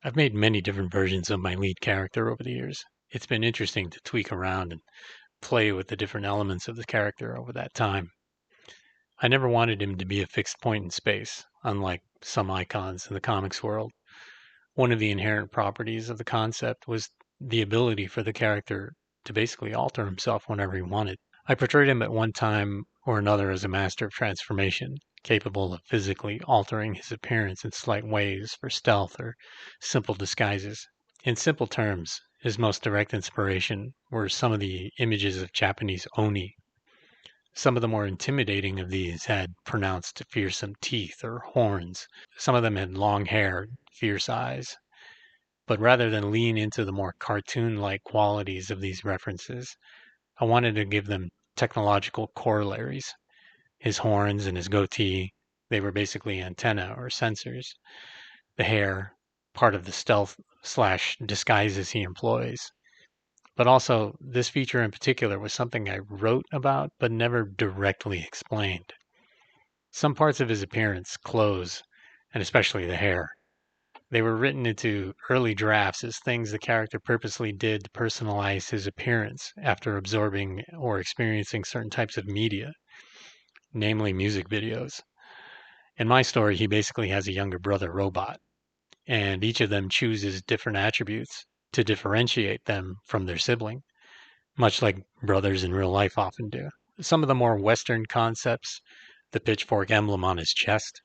I've made many different versions of my lead character over the years. It's been interesting to tweak around and play with the different elements of the character over that time. I never wanted him to be a fixed point in space, unlike some icons in the comics world. One of the inherent properties of the concept was the ability for the character to basically alter himself whenever he wanted. I portrayed him at one time or another as a master of transformation, capable of physically altering his appearance in slight ways for stealth or simple disguises. In simple terms, his most direct inspiration were some of the images of Japanese oni. Some of the more intimidating of these had pronounced fearsome teeth or horns. Some of them had long hair, fierce eyes. But rather than lean into the more cartoon-like qualities of these references, I wanted to give them technological corollaries. His horns and his goatee, they were basically antenna or sensors. The hair, part of the stealth slash disguises he employs. But also, this feature in particular was something I wrote about but never directly explained. Some parts of his appearance, clothes, and especially the hair, they were written into early drafts as things the character purposely did to personalize his appearance after absorbing or experiencing certain types of media, namely music videos. In my story, he basically has a younger brother robot, and each of them chooses different attributes to differentiate them from their sibling, much like brothers in real life often do. Some of the more Western concepts, the pitchfork emblem on his chest,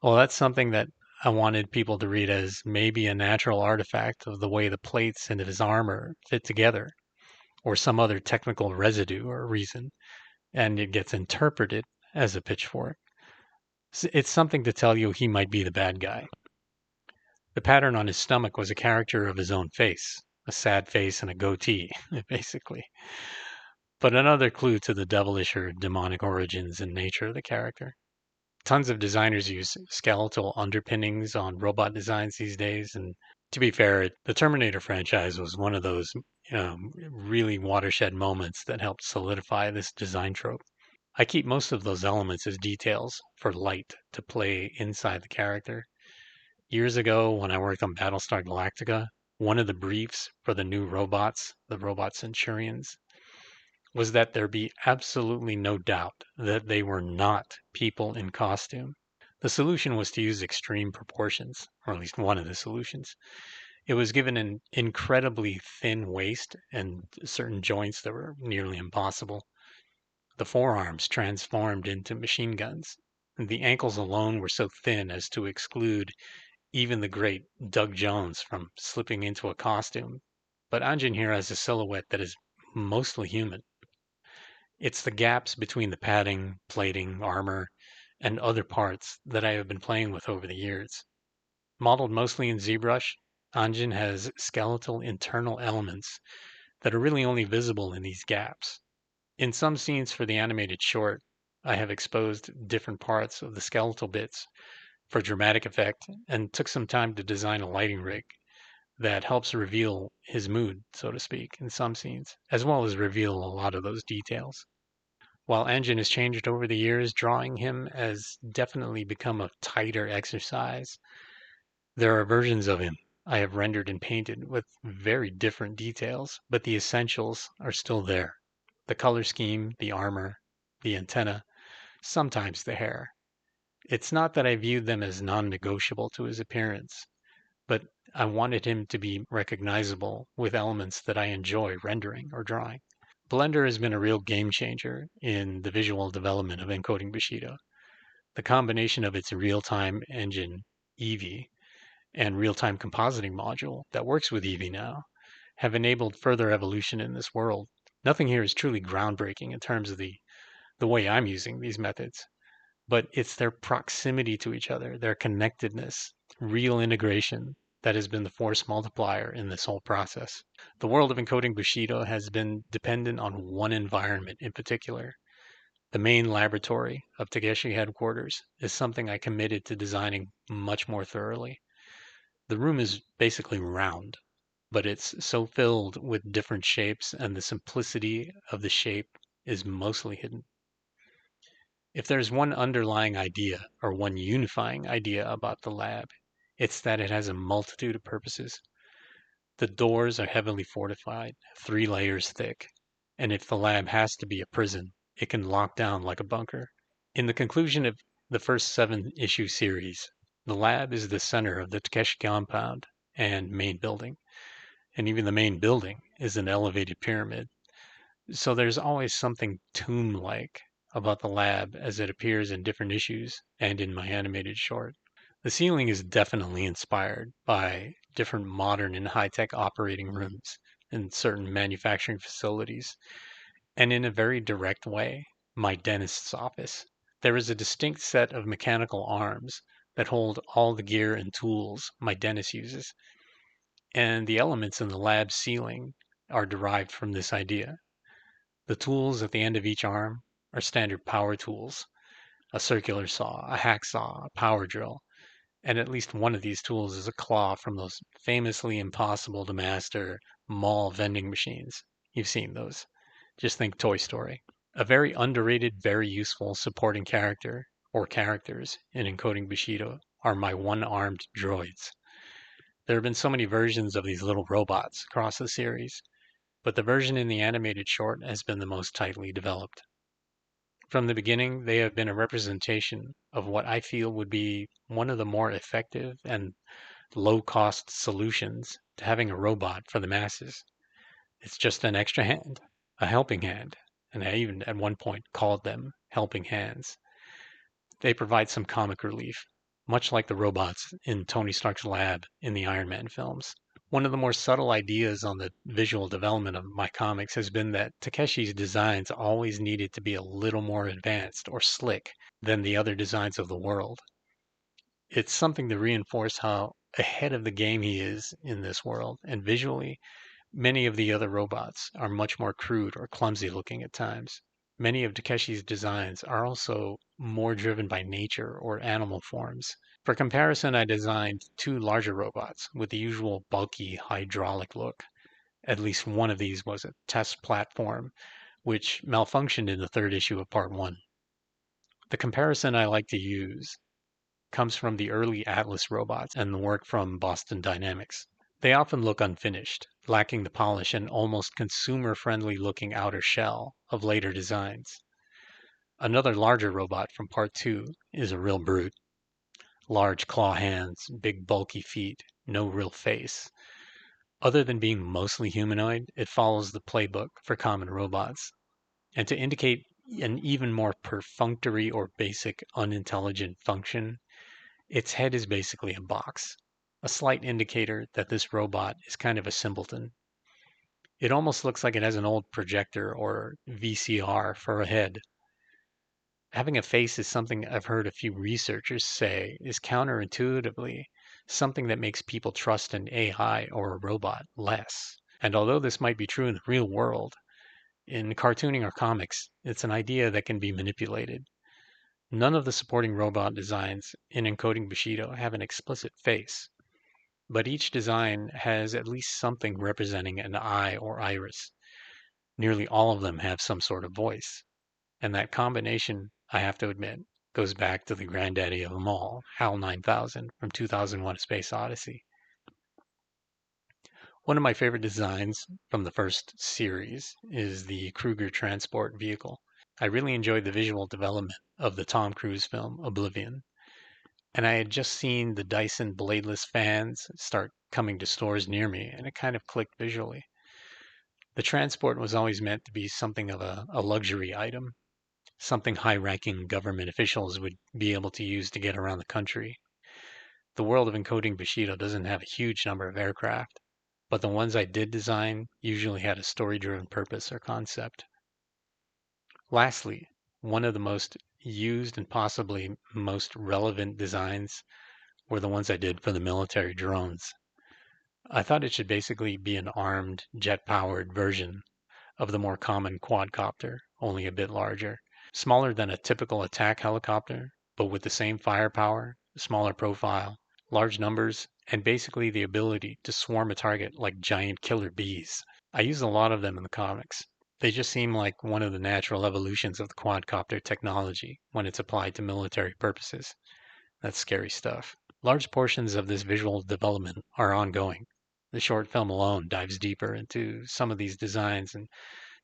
well, that's something that I wanted people to read as maybe a natural artifact of the way the plates in his armor fit together, or some other technical residue or reason, and it gets interpreted as a pitchfork. It's something to tell you he might be the bad guy. The pattern on his stomach was a character of his own face, a sad face and a goatee, basically. But another clue to the devilish or demonic origins and nature of the character. Tons of designers use skeletal underpinnings on robot designs these days. And to be fair, the Terminator franchise was one of those really watershed moments that helped solidify this design trope. I keep most of those elements as details for light to play inside the character. Years ago, when I worked on Battlestar Galactica, one of the briefs for the new robots, the robot Centurions, was that there be absolutely no doubt that they were not people in costume. The solution was to use extreme proportions, or at least one of the solutions. It was given an incredibly thin waist and certain joints that were nearly impossible. The forearms transformed into machine guns. And the ankles alone were so thin as to exclude even the great Doug Jones from slipping into a costume. But Anjin here has a silhouette that is mostly human. It's the gaps between the padding, plating, armor, and other parts that I have been playing with over the years. Modeled mostly in ZBrush, Anjin has skeletal internal elements that are really only visible in these gaps. In some scenes for the animated short, I have exposed different parts of the skeletal bits for dramatic effect and took some time to design a lighting rig that helps reveal his mood, so to speak, in some scenes, as well as reveal a lot of those details. While Engine has changed over the years, drawing him has definitely become a tighter exercise. There are versions of him I have rendered and painted with very different details, but the essentials are still there. The color scheme, the armor, the antenna, sometimes the hair. It's not that I viewed them as non-negotiable to his appearance, but I wanted him to be recognizable with elements that I enjoy rendering or drawing. Blender has been a real game changer in the visual development of encoding Bushido. The combination of its real-time engine, Eevee, and real-time compositing module that works with Eevee now have enabled further evolution in this world. Nothing here is truly groundbreaking in terms of the way I'm using these methods, but it's their proximity to each other, their connectedness, real integration that has been the force multiplier in this whole process. The world of encoding Bushido has been dependent on one environment in particular. The main laboratory of Takeshi headquarters is something I committed to designing much more thoroughly. The room is basically round, but it's so filled with different shapes, and the simplicity of the shape is mostly hidden. If there's one underlying idea or one unifying idea about the lab, It's that it has a multitude of purposes. The doors are heavily fortified, 3 layers thick, and if the lab has to be a prison, it can lock down like a bunker. In the conclusion of the first 7-issue series, the lab is the center of the Takeshi compound and main building, and even the main building is an elevated pyramid. So there's always something tomb-like about the lab as it appears in different issues and in my animated short. The ceiling is definitely inspired by different modern and high-tech operating rooms in certain manufacturing facilities, and in a very direct way, my dentist's office. There is a distinct set of mechanical arms that hold all the gear and tools my dentist uses, and the elements in the lab ceiling are derived from this idea. The tools at the end of each arm are standard power tools: a circular saw, a hacksaw, a power drill, and at least one of these tools is a claw from those famously impossible to master mall vending machines. You've seen those. Just think Toy Story. A very underrated, very useful supporting character or characters in Encoding Bushido are my one-armed droids. There have been so many versions of these little robots across the series, but the version in the animated short has been the most tightly developed. From the beginning, they have been a representation of what I feel would be one of the more effective and low-cost solutions to having a robot for the masses. It's just an extra hand, a helping hand, and I even at one point called them helping hands. They provide some comic relief, much like the robots in Tony Stark's lab in the Iron Man films. One of the more subtle ideas on the visual development of my comics has been that Takeshi's designs always needed to be a little more advanced or slick than the other designs of the world. It's something to reinforce how ahead of the game he is in this world, and visually, many of the other robots are much more crude or clumsy looking at times. Many of Takeshi's designs are also more driven by nature or animal forms. For comparison, I designed 2 larger robots with the usual bulky hydraulic look. At least one of these was a test platform, which malfunctioned in the 3rd issue of Part 1. The comparison I like to use comes from the early Atlas robots and the work from Boston Dynamics. They often look unfinished, lacking the polish and almost consumer-friendly looking outer shell of later designs. Another larger robot from Part 2 is a real brute. Large claw hands, big bulky feet, no real face. Other than being mostly humanoid, it follows the playbook for common robots. And to indicate an even more perfunctory or basic unintelligent function, its head is basically a box, a slight indicator that this robot is kind of a simpleton. It almost looks like it has an old projector or VCR for a head. Having a face is something I've heard a few researchers say is counterintuitively something that makes people trust an AI or a robot less. And although this might be true in the real world, in cartooning or comics, it's an idea that can be manipulated. None of the supporting robot designs in Encoding Bushido have an explicit face, but each design has at least something representing an eye or iris. Nearly all of them have some sort of voice. And that combination, I have to admit, goes back to the granddaddy of them all, HAL 9000 from 2001: A Space Odyssey. One of my favorite designs from the first series is the Kruger transport vehicle. I really enjoyed the visual development of the Tom Cruise film Oblivion, and I had just seen the Dyson bladeless fans start coming to stores near me, and it kind of clicked visually. The transport was always meant to be something of a luxury item, something high-ranking government officials would be able to use to get around the country. The world of Encoding Bushido doesn't have a huge number of aircraft, but the ones I did design usually had a story-driven purpose or concept. Lastly, one of the most used and possibly most relevant designs were the ones I did for the military drones. I thought it should basically be an armed, jet-powered version of the more common quadcopter, only a bit larger. Smaller than a typical attack helicopter, but with the same firepower, smaller profile, large numbers, and basically the ability to swarm a target like giant killer bees. I use a lot of them in the comics. They just seem like one of the natural evolutions of the quadcopter technology when it's applied to military purposes. That's scary stuff. Large portions of this visual development are ongoing. The short film alone dives deeper into some of these designs and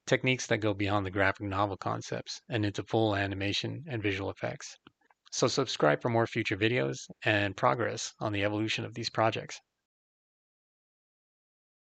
techniques that go beyond the graphic novel concepts and into full animation and visual effects. So subscribe for more future videos and progress on the evolution of these projects.